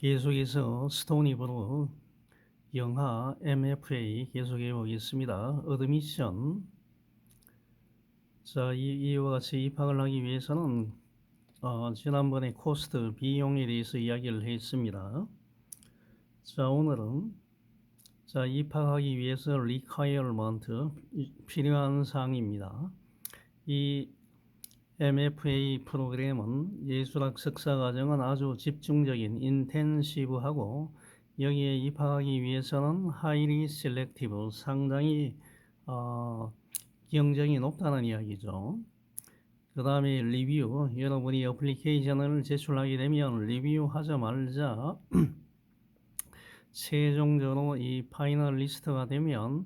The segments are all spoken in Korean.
계속해서 스토니브로 영하 MFA 계속해 보겠습니다. 어드미션. 자, 이와 같이 입학을 하기 위해서는 지난번에 코스트 비용에 대해서 이야기를 했습니다. 자, 오늘은 입학하기 위해서 requirement 필요한 사항입니다. 이 MFA 프로그램은 예술학 석사 과정은 아주 집중적인 인텐시브하고 여기에 입학하기 위해서는 highly selective 상당히 경쟁이 높다는 이야기죠. 그 다음에 리뷰, 여러분이 어플리케이션을 제출하게 되면 리뷰하자마자 최종적으로 이 파이널 리스트가 되면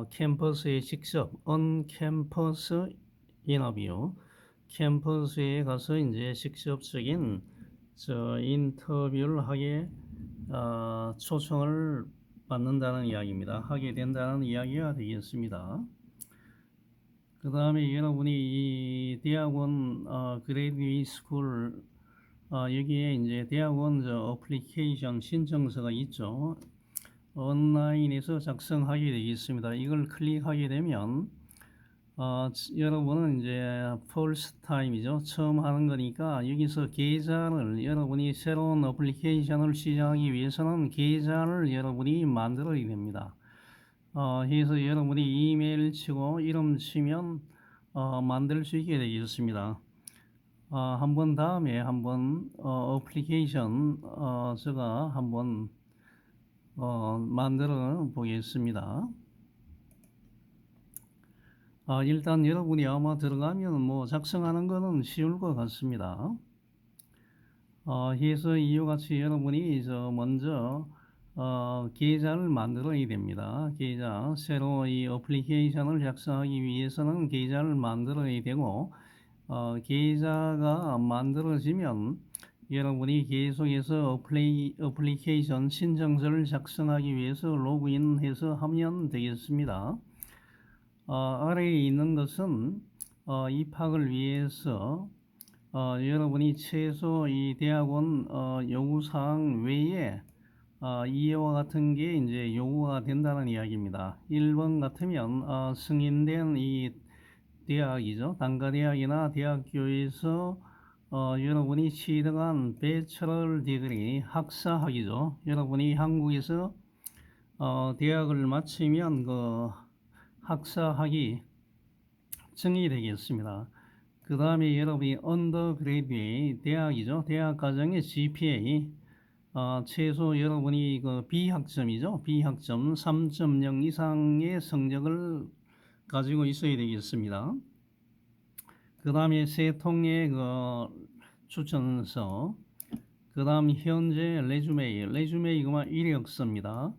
캠퍼스에 직접 언캠퍼스 인터뷰, 캠퍼스에 가서 이제 직접적인 인터뷰를 하게 초청을 받는다는 이야기입니다. 하게 된다는 이야기가 되겠습니다. 그 다음에 여러분이 이 대학원 그레이듀에이트 스쿨 여기에 이제 대학원 어플리케이션 신청서가 있죠. 온라인에서 작성하게 되겠습니다. 이걸 클릭하게 되면 여러분은 이제 first time이죠. 처음 하는 거니까 여기서 계좌를 여러분이 새로운 어플리케이션을 시작하기 위해서는 계좌를 여러분이 만들어야 됩니다. 그래서 여러분이 이메일 치고 이름 치면 만들 수 있게 되겠습니다. 한번 다음에 한번 어플리케이션 제가 한번 만들어 보겠습니다. 일단 여러분이 아마 들어가면 뭐 작성하는 거는 쉬울 것 같습니다. 그래서 이와 같이 여러분이 먼저 계좌를 만들어야 됩니다. 계좌, 새로 이 어플리케이션을 작성하기 위해서는 계좌를 만들어야 되고 계좌가 만들어지면 여러분이 계속해서 어플리케이션 신청서를 작성하기 위해서 로그인해서 하면 되겠습니다. 아래에 있는 것은 입학을 위해서 여러분이 최소 이 대학원 요구사항 외에 이와 같은 게 이제 요구가 된다는 이야기입니다. 1번 같으면 승인된 이 대학이죠. 단과대학이나 대학교에서 여러분이 취득한 배처럴 디그리 학사학위죠. 여러분이 한국에서 대학을 마치면 그 학사학위 증이 되겠습니다. 그 다음에 여러분이 언더그레이드웨이 대학이죠. 대학 과정의 GPA 최소 여러분이 그 B학점이죠. B학점 3.0 이상의 성적을 가지고 있어야 되겠습니다. 그 다음에 세 통의 그 추천서, 그 다음 현재 레주메이가 이력서입니다.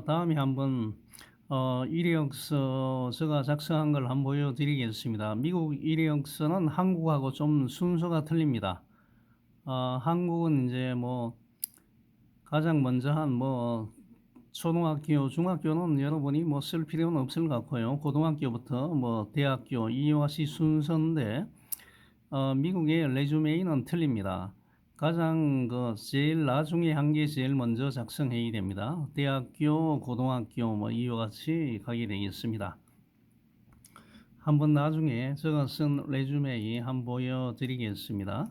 다음에 한번 이력서 제가 작성한 걸 한번 보여드리겠습니다. 미국 이력서는 한국하고 좀 순서가 틀립니다. 한국은 이제 뭐 가장 먼저 한 뭐 초등학교, 중학교는 여러분이 뭐 쓸 필요는 없을 것 같고요. 고등학교부터 뭐 대학교 이와 같이 순서인데 미국의 레주메이는 틀립니다. 가장 그 제일 나중에 한 게 제일 먼저 작성해야 됩니다. 대학교, 고등학교 뭐 이와 같이 가게 되겠습니다. 한번 나중에 제가 쓴 레주메이 한번 보여드리겠습니다.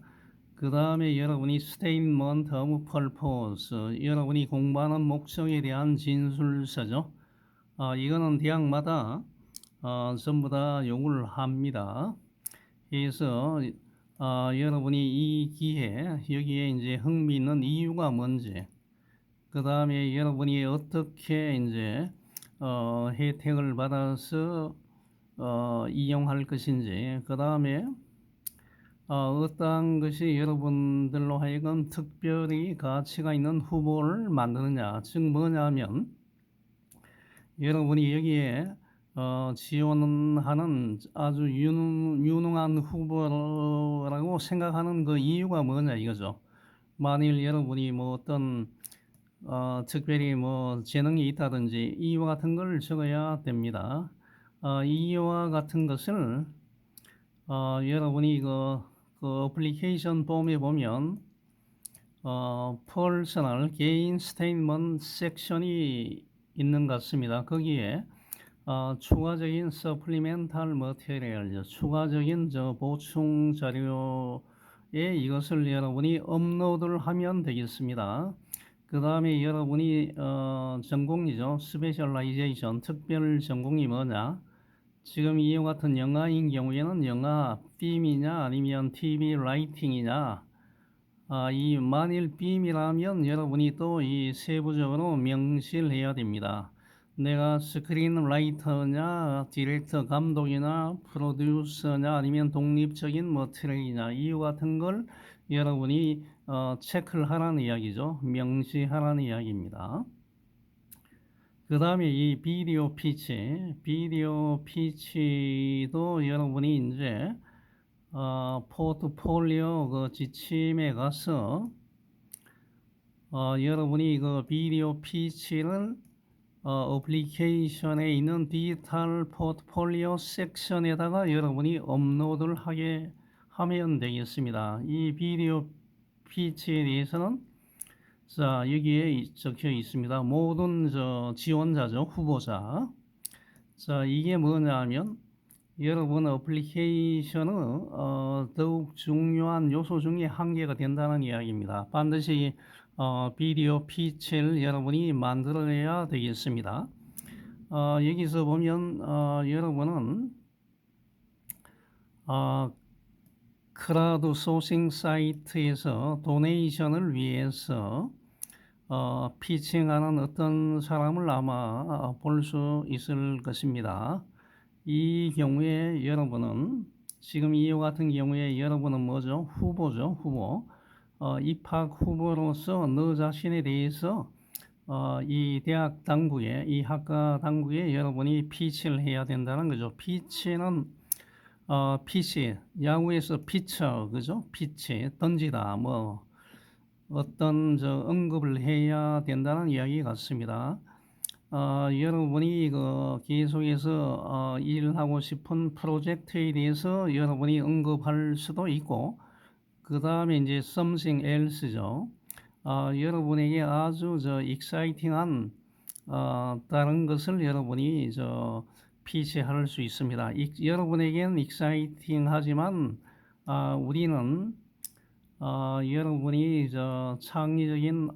그 다음에 여러분이 스테인먼트 오브 펄포스, 여러분이 공부하는 목적에 대한 진술서죠. 이거는 대학마다 전부 다 요구를 합니다. 그래서 여러분이 이 기회 여기에 이제 흥미있는 이유가 뭔지, 그 다음에 여러분이 어떻게 이제 혜택을 받아서 이용할 것인지, 그 다음에 어떠한 것이 여러분들로 하여금 특별히 가치가 있는 후보를 만드느냐, 즉 뭐냐면 여러분이 여기에 지원하는 아주 유능한 후보라고 생각하는 그 이유가 뭐냐 이거죠. 만일 여러분이 뭐 어떤 특별히 뭐 재능이 있다든지 이와 같은 걸 적어야 됩니다. 이와 같은 것을 여러분이 그 어플리케이션 폼에 보면 퍼스널 개인 스테이트먼트 섹션이 있는 것 같습니다. 거기에 추가적인 서플리멘탈 머티리얼, 추가적인 보충 자료에 이것을 여러분이 업로드를 하면 되겠습니다. 그 다음에 여러분이 전공이죠. 스페셜라이제이션, 특별 전공이 뭐냐? 지금 이와 같은 영화인 경우에는 영화 빔이냐 아니면 TV 라이팅이냐, 이 만일 빔이라면 여러분이 또 이 세부적으로 명시를 해야 됩니다. 내가 스크린 라이터냐, 디렉터 감독이나 프로듀서냐, 아니면 독립적인 뭐 트랙이냐, 이와 같은 걸 여러분이 체크를 하라는 이야기죠. 명시하라는 이야기입니다. 그 다음에 이 비디오 피치도 여러분이 이제 포트폴리오 그 지침에 가서 여러분이 그 비디오 피치를 어플리케이션에 있는 디지털 포트폴리오 섹션에다가 여러분이 업로드를 하게 하면 되겠습니다. 이 비디오 피치에 대해서는 자, 여기에 적혀 있습니다. 모든 지원자죠, 후보자. 자, 이게 뭐냐 하면 여러분 어플리케이션은 더욱 중요한 요소 중에 한 개가 된다는 이야기입니다. 반드시 비디오 피치를 여러분이 만들어내야 되겠습니다. 여기서 보면 여러분은 크라우드 소싱 사이트에서 도네이션을 위해서 피칭하는 어떤 사람을 아마 볼 수 있을 것입니다. 이 경우에 여러분은 지금 이와 같은 경우에 여러분은 뭐죠? 후보죠, 후보. 입학 후보로서 너 자신에 대해서 이 대학 당국에, 이 학과 당국에 여러분이 피치를 해야 된다는 거죠. 피치는 피치, 야구에서 피처, 그죠? 피치, 던지다, 뭐 어떤 언급을 해야 된다는 이야기 같습니다. 여러분이 계속해서 일하고 싶은 프로젝트에 대해서 여러분이 언급할 수도 있고, 그 다음에 이제 something else죠. 여러분에게 아주 exciting한 다른 것을 여러분이 피치할 수 있습니다. 여러분에게는 exciting하지만 우리는 여러분이 창의적인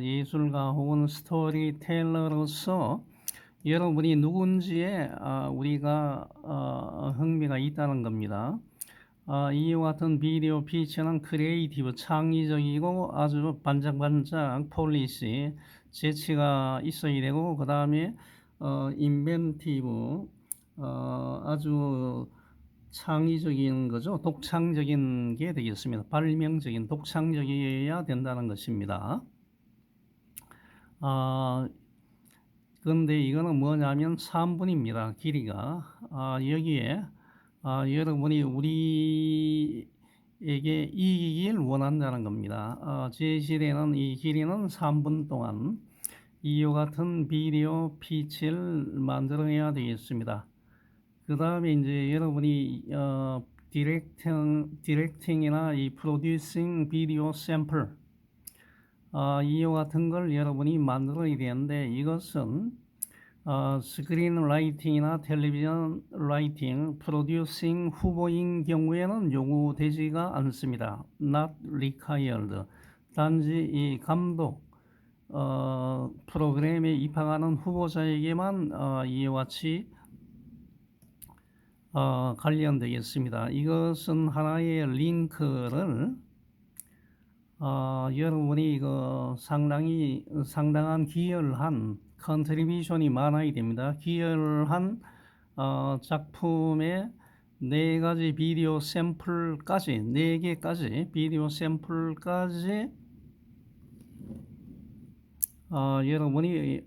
예술가 혹은 스토리텔러로서 여러분이 누군지에 우리가 흥미가 있다는 겁니다. 이와 같은 비디오 피치는 크리에이티브, 창의적이고 아주 반짝반짝 폴리시, 재치가 있어야 되고, 그 다음에 인벤티브, 아주 창의적인 거죠. 독창적인 게 되겠습니다. 발명적인, 독창적이어야 된다는 것입니다. 그런데 이거는 뭐냐면 3분입니다. 길이가. 여기에 여러분이 우리에게 이기길 원한다는 겁니다. 제시되는 이 길이는 3분 동안 이와 같은 비디오 피치를 만들어내야 되겠습니다. 그 다음에 이제 여러분이 디렉팅이나 이 프로듀싱 비디오 샘플 이와 같은 걸 여러분이 만들어야 되는데, 이것은 스크린 라이팅이나 텔레비전 라이팅, 프로듀싱 후보인 경우에는 요구되지가 않습니다. Not required. 단지 이 감독 프로그램에 입학하는 후보자에게만 이와 같이 관련되겠습니다. 이것은 하나의 링크를 여러분이 상당한 기여를 한 컨트리뷰션이 많아야 됩니다. 기여를 한 작품의 4가지 비디오 샘플까지, 4개까지 비디오 샘플까지 여러분이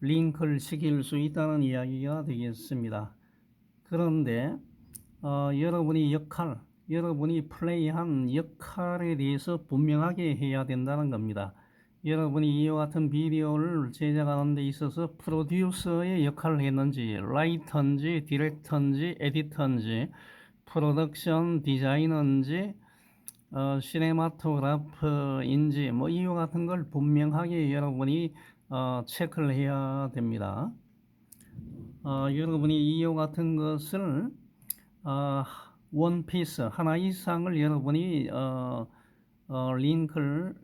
링크를 시킬 수 있다는 이야기가 되겠습니다. 그런데 여러분이 플레이한 역할에 대해서 분명하게 해야 된다는 겁니다. 여러분이 이와 같은 비디오를 제작하는 데 있어서 프로듀서의 역할을 했는지, 라이터인지, 디렉터인지, 에디터인지, 프로덕션 디자이너인지, 시네마토그래프인지 뭐 이유 같은 걸 분명하게 여러분이 체크를 해야 됩니다. 여러분이 이유 같은 것을 어, 원피스 하나 이상을 여러분이 링크를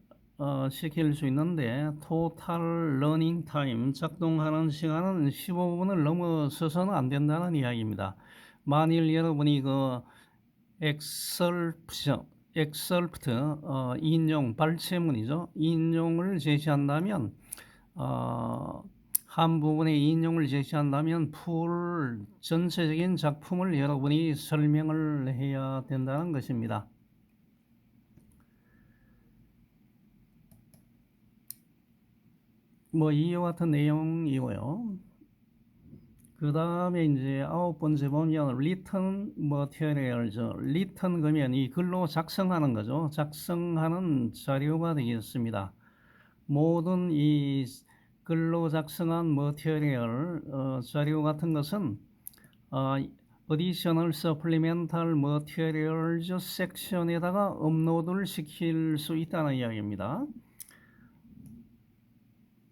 시킬 수 있는데 토탈 러닝 타임 작동하는 시간은 15분을 넘어서서는 안 된다는 이야기입니다. 만일 여러분이 그 엑설프트 인용 발췌문이죠. 인용을 제시한다면 한 부분의 인용을 제시한다면 풀 전체적인 작품을 여러분이 설명을 해야 된다는 것입니다. 뭐 이와 같은 내용이고요. 그 다음에 이제 9번째 보면 written materials, written 그러면 이 글로 작성하는 거죠. 작성하는 자료가 되겠습니다. 모든 이 글로 작성한 material 자료 같은 것은 additional supplemental materials 섹션에다가 업로드를 시킬 수 있다는 이야기입니다.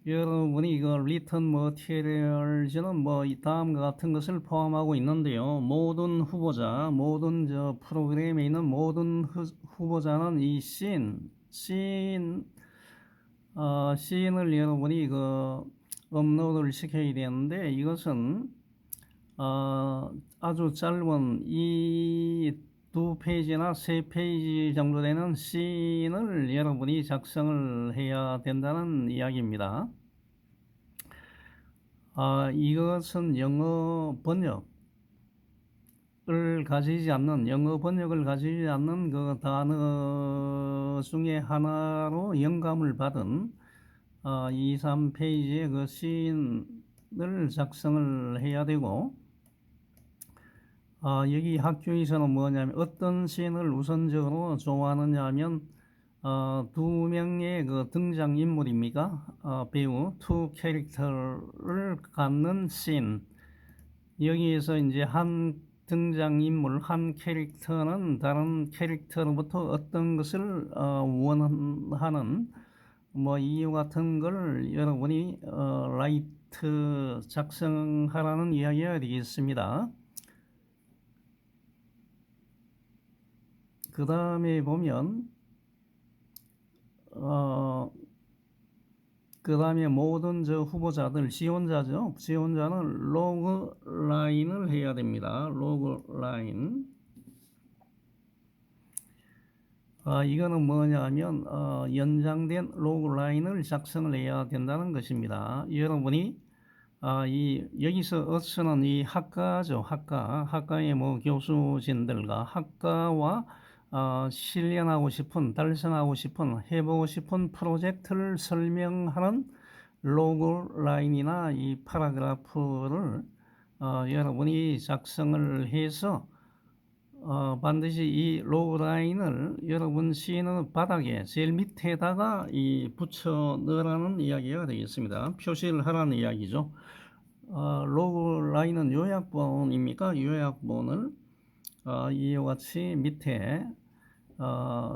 여러분이 이거 written materials는 뭐 이 다음과 같은 것을 포함하고 있는데요. 모든 후보자, 모든 저 프로그램에 있는 모든 후보자는 이 씬을 여러분이 그 업로드를 시켜야 되는데 이것은 아주 짧은 이 2페이지나 3페이지 정도 되는 씬을 여러분이 작성을 해야 된다는 이야기입니다. 이것은 영어 번역을 가지지 않는 그 단어 중에 하나로 영감을 받은 2, 3페이지의 그 씬을 작성을 해야 되고 여기 학교에서는 뭐냐면 어떤 씬을 우선적으로 좋아하느냐 하면 두 명의 그 등장인물입니까? 배우 투 캐릭터를 갖는 씬. 여기에서 이제 한 등장인물, 한 캐릭터는 다른 캐릭터로부터 어떤 것을 원하는 뭐 이유 같은 걸 여러분이 라이트 작성하라는 이야기가 되겠습니다. 그 다음에 보면 그 다음에 모든 저 후보자들 지원자는 로그 라인을 해야 됩니다. 로그 라인. 이거는 뭐냐면 연장된 로그 라인을 작성을 해야 된다는 것입니다. 여러분이 여기서 어스는 이 학과죠. 학과의 뭐 교수진들과 학과와 실현하고 싶은, 달성하고 싶은, 해보고 싶은 프로젝트를 설명하는 로그 라인이나 이 파라그래프를 여러분이 작성을 해서 반드시 이 로그 라인을 여러분 시는 바닥에 제일 밑에다가 붙여 넣으라는 이야기가 되겠습니다. 표시를 하라는 이야기죠. 로그 라인은 요약본입니까? 요약본을 이와 같이 밑에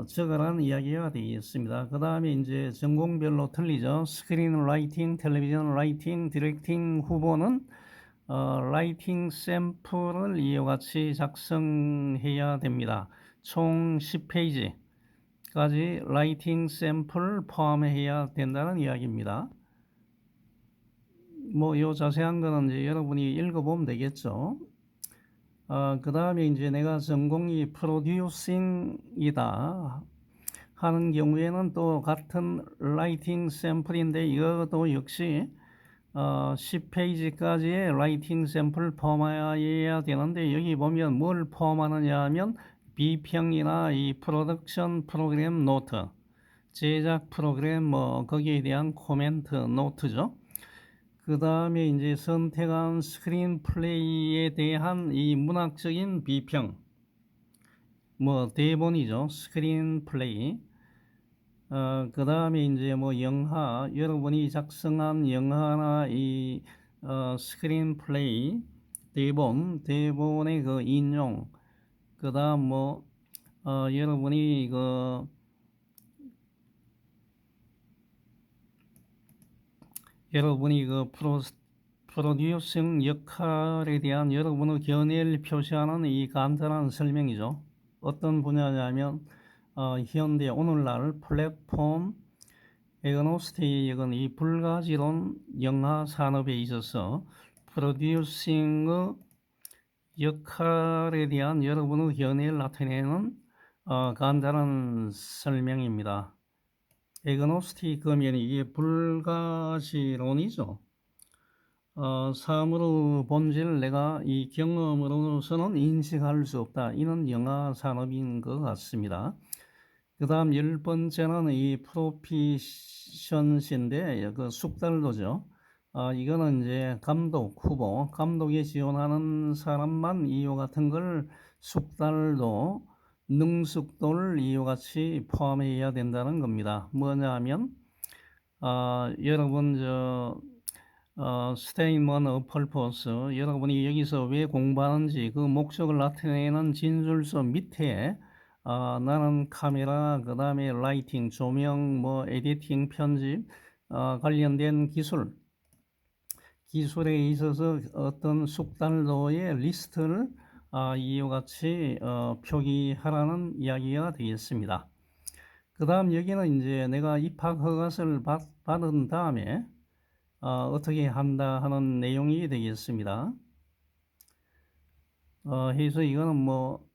적으라는 이야기가 되겠습니다. 그 다음에 이제 전공별로 틀리죠. 스크린 라이팅, 텔레비전 라이팅, 디렉팅 후보는 라이팅 샘플을 이와 같이 작성해야 됩니다. 총 10페이지까지 라이팅 샘플을 포함해야 된다는 이야기입니다. 뭐 요 자세한 거는 이제 여러분이 읽어보면 되겠죠. 그 다음에 이제 내가 전공이 프로듀싱이다 하는 경우에는 또 같은 라이팅 샘플인데 이것도 역시 10페이지까지의 라이팅 샘플 포함해야 되는데 여기 보면 뭘 포함하느냐 하면 비평이나 이 프로덕션 프로그램 노트, 제작 프로그램 뭐 거기에 대한 코멘트 노트죠. 그 다음에 이제 선택한 스크린 플레이에 대한 이 문학적인 비평, 뭐 대본이죠. 스크린 플레이. 그 다음에 이제 뭐 영화, 여러분이 작성한 영화나 이 스크린 플레이, 대본의 그 인용, 그 다음 뭐 여러분이 프로듀싱 역할에 대한 여러분의 견해를 표시하는 이 간단한 설명이죠. 어떤 분야냐면 현대 오늘날 플랫폼 에그노스틱은 이 불가지론 영화 산업에 있어서 프로듀싱의 역할에 대한 여러분의 견해를 나타내는 간단한 설명입니다. 에그노스틱 그러면 이게 불가지론이죠. 사물의 본질을 내가 이 경험으로서는 인식할 수 없다. 이는 영화 산업인 것 같습니다. 그 다음 10번째는 이 프로피션시인데 그 숙달도죠. 이거는 이제 감독, 후보, 감독에 지원하는 사람만 이와 같은 걸 숙달도, 능숙도를 이와 같이 포함해야 된다는 겁니다. 뭐냐 하면 여러분 스테인먼 어펄퍼스 여러분이 여기서 왜 공부하는지 그 목적을 나타내는 진술서 밑에 나는 카메라 그 다음에 라이팅 조명 뭐 에디팅 편집 관련된 기술에 있어서 어떤 숙달도의 리스트를 이와 같이 표기하라는 이야기가 되겠습니다. 그 다음 여기는 이제 내가 입학 허가서를 받은 다음에 어떻게 한다 하는 내용이 되겠습니다. 해서 이거는 뭐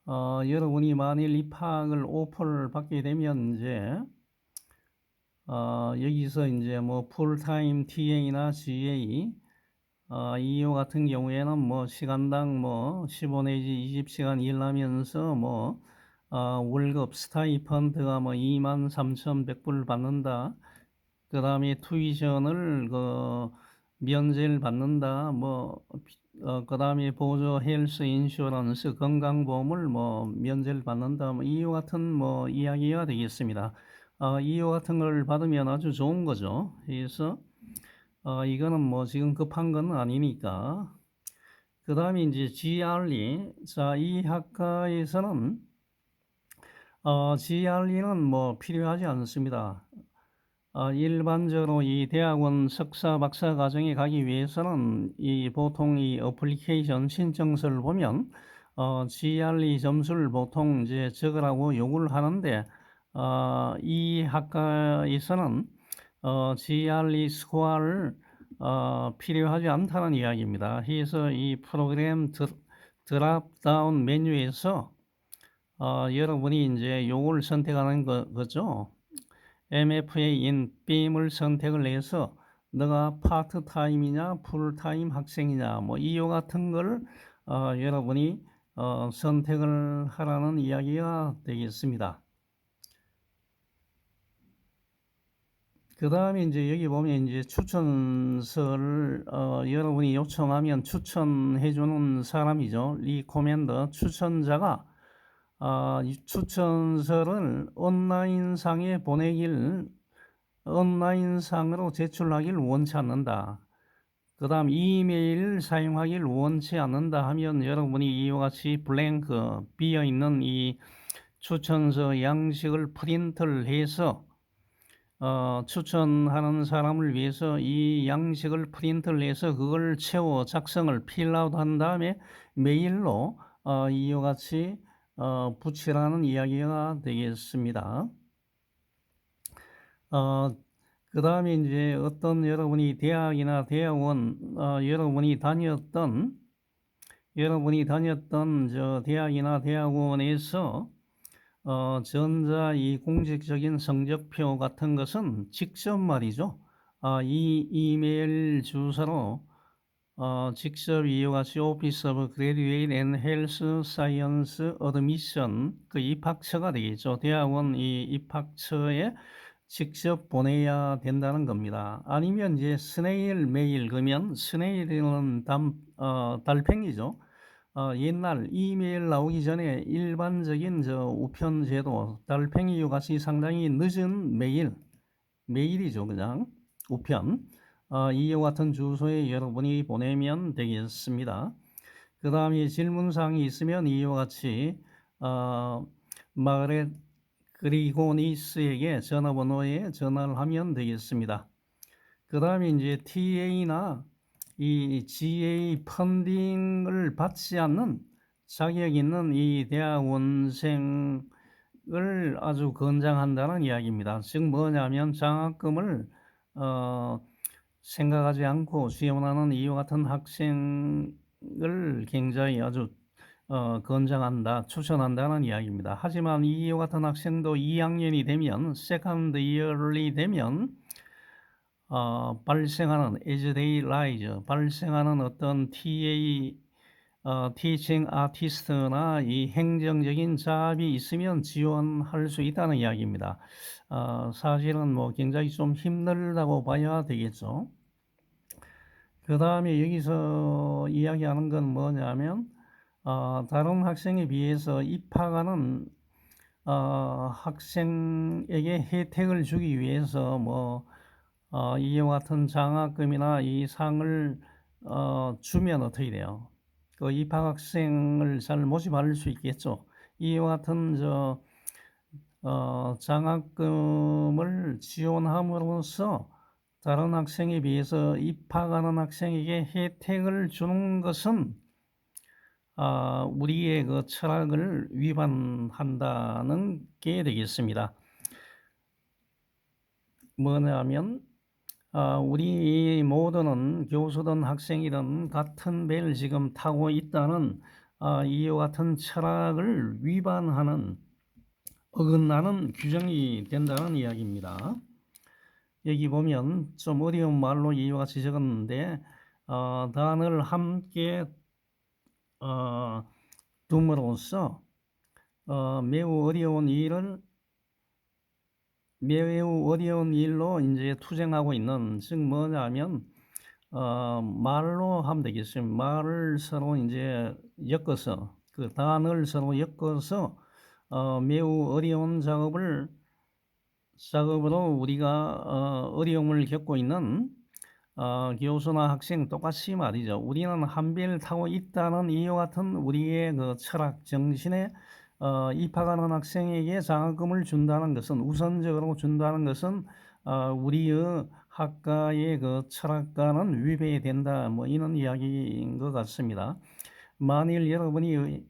여러분이 만일 입학을 오퍼를 받게 되면 이제 여기서 이제 뭐 풀타임 TA나 GA 이와 같은 경우에는 뭐 시간당 뭐 15 내지 20시간 일하면서 뭐 월급 스타이펀드가 뭐 23,100불 받는다. 그 다음에 투이션을 면제를 받는다. 뭐 그 다음에 보조 헬스 인슈런스 건강보험을 뭐 면제를 받는다. 뭐 이와 같은 뭐 이야기가 되겠습니다. 이와 같은 걸 받으면 아주 좋은 거죠. 그래서 이거는 뭐 지금 급한 건 아니니까. 그 다음에 이제 GRE. 자, 이 학과에서는 GRE는 뭐 필요하지 않습니다. 일반적으로 이 대학원 석사 박사 과정에 가기 위해서는 이 보통 이 어플리케이션 신청서를 보면 GRE 점수를 보통 이제 적으라고 요구를 하는데 이 학과에서는 GRE 스코어를 필요하지 않다는 이야기입니다. 그래서 이 프로그램 드랍다운 메뉴에서 여러분이 이제 요걸 선택하는 거죠. MFA인 빔을 선택을 해서 너가 파트타임이냐 풀타임 학생이냐 뭐 이와 같은 걸 여러분이 선택을 하라는 이야기가 되겠습니다. 그 다음에 이제 여기 보면 이제 추천서를 여러분이 요청하면 추천해 주는 사람이죠. 리코멘더 추천자가 이 추천서를 온라인상으로 제출하기를 원치 않는다. 그 다음 이메일을 사용하기를 원치 않는다 하면 여러분이 이와 같이 블랭크 비어있는 이 추천서 양식을 프린트를 해서 추천하는 사람을 위해서 이 양식을 프린트를 해서 그걸 채워 작성을 필아웃 한 다음에 메일로 이와 같이 붙이라는 이야기가 되겠습니다. 그 다음에 이제 어떤 여러분이 대학이나 대학원 여러분이 다녔던 저 대학이나 대학원에서 전자 이 공식적인 성적표 같은 것은 직접 말이죠. 이 이메일 주소로 직접 이와 같이 오피스 오브 그레듀에이트 앤 헬스 사이언스 어드미션 그 입학처가 되겠죠. 대학원 이 입학처에 직접 보내야 된다는 겁니다. 아니면 이제 스네일 메일 그러면 스네일은 달팽이죠. 옛날 이메일 나오기 전에 일반적인 저 우편 제도 달팽이와 같이 상당히 늦은 메일이죠. 그냥 우편 이와 같은 주소에 여러분이 보내면 되겠습니다. 그 다음에 질문사항이 있으면 이와 같이 마그렛 그리고니스에게 전화번호에 전화를 하면 되겠습니다. 그 다음에 이제 TA나 이 GA 펀딩을 받지 않는 자격 있는 이 대학원생을 아주 권장한다는 이야기입니다. 즉 뭐냐면 장학금을 생각하지 않고 지원하는 이와 같은 학생을 굉장히 아주 권장한다, 추천한다는 이야기입니다. 하지만 이와 같은 학생도 2학년이 되면, 세컨드 이어리 되면 발생하는 as they rise, 발생하는 어떤 teaching artist나 이 행정적인 잡이 있으면 지원할 수 있다는 이야기입니다. 사실은 뭐 굉장히 좀 힘들다고 봐야 되겠죠. 그 다음에 여기서 이야기하는 건 뭐냐면 다른 학생에 비해서 입학하는 학생에게 혜택을 주기 위해서 뭐 이와 같은 장학금이나 이 상을 주면 어떻게 돼요? 그 입학학생을 잘 모집할 수 있겠죠. 이와 같은 장학금을 지원함으로써 다른 학생에 비해서 입학하는 학생에게 혜택을 주는 것은 우리의 그 철학을 위반한다는 게 되겠습니다. 뭐냐면 우리 모두는 교수든 학생이든 같은 배를 지금 타고 있다는 이와 같은 철학을 위반하는 어긋나는 규정이 된다는 이야기입니다. 여기 보면 좀 어려운 말로 이와 같이 적었는데 단어를 함께 둠으로써 매우 어려운 일로 이제 투쟁하고 있는, 즉 뭐냐면 말로 하면 되겠습니다. 말을 서로 이제 엮어서 그 단어를 서로 엮어서 매우 어려운 작업으로 우리가 어려움을 겪고 있는 교수나 학생 똑같이 말이죠. 우리는 한 배를 타고 있다는 이와 같은 우리의 그 철학 정신에 입학하는 학생에게 장학금을 준다는 것은, 우선적으로 준다는 것은 우리의 학과의 그 철학과는 위배된다, 뭐 이런 이야기인 것 같습니다. 만일 여러분이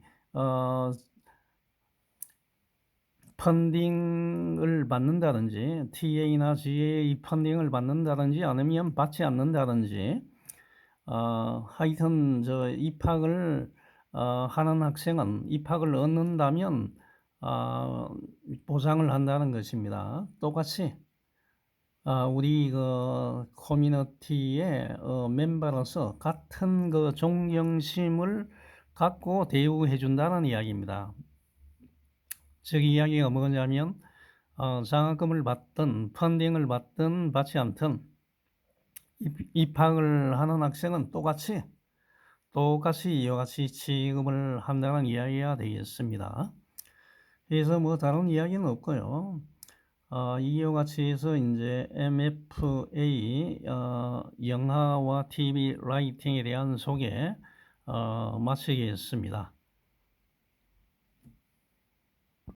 펀딩을 받는다든지 TA나 GA 펀딩을 받는다든지 아니면 받지 않는다든지 하여튼 입학을 하는 학생은 입학을 얻는다면 보상을 한다는 것입니다. 똑같이 우리 그 커뮤니티의 멤버로서 같은 그 존경심을 갖고 대우해 준다는 이야기입니다. 즉 이야기가 뭐냐면 장학금을 받든 펀딩을 받든 받지 않든 입학을 하는 학생은 똑같이 이와 같이 취급을 한다는 이야기가 되겠습니다. 그래서 뭐 다른 이야기는 없고요. 이와 같이 해서 이제 MFA 영화와 TV 라이팅에 대한 소개 마치겠습니다.